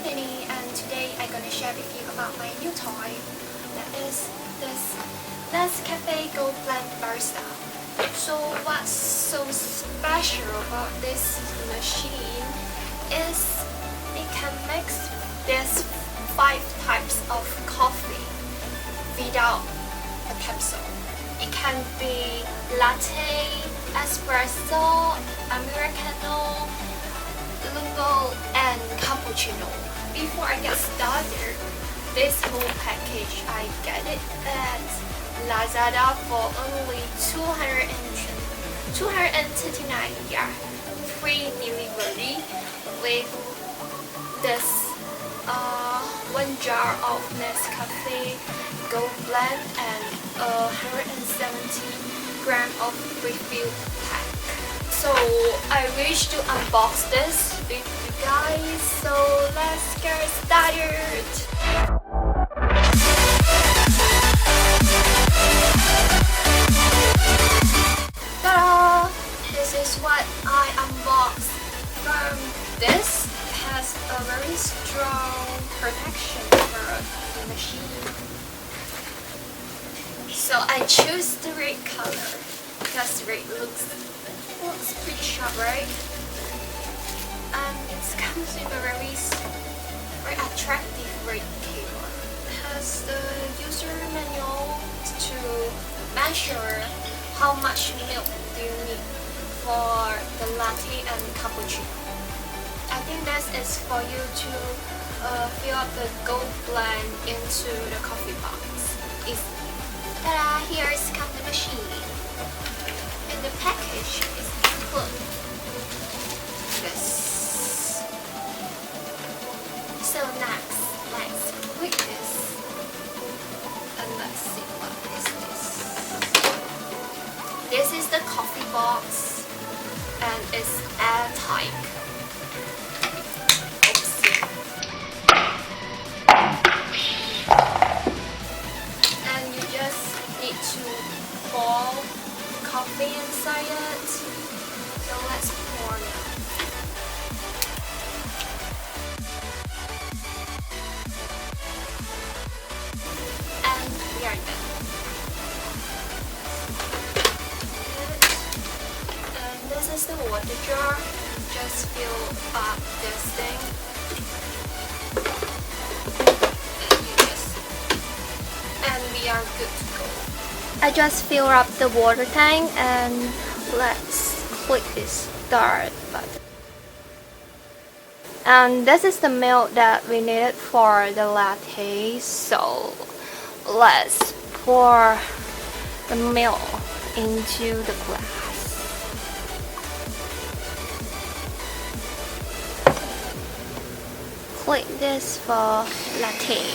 Tiffany, and today I'm gonna share with you about my new toy. That is this Nescafe Gold Blend Barista. So what's so special about this machine is it can mix these 5 types of coffee without a capsule. It can be latte, espresso, americano, lungo, and cappuccino. Before I get started, this whole package I get it at Lazada for only 239 yuan, free delivery with this 1 jar of Nescafe Gold Blend and 170 gram of refill pack. So I wish to unbox this with you guys, so let's get started. Ta-da! This is what I unboxed. From this has a very strong protection for the machine. So I choose the red color because red looks pretty sharp, right? And it comes with a very attractive red keyboard. It has the user manual to measure how much milk do you need for the latte and cappuccino. I think this is for you to fill up the gold blend into the coffee box. Ta-da! Here is the machine. And the package is included this. So next, let's click this. And let's see what is this. This is the coffee box, and it's airtight. To pour coffee inside it. So let's pour now. And we are done. And this is the water jar. Just fill up this thing. And we are good to go. I just fill up the water tank and let's click this start button. And this is the milk that we needed for the latte, so let's pour the milk into the glass. Click this for latte.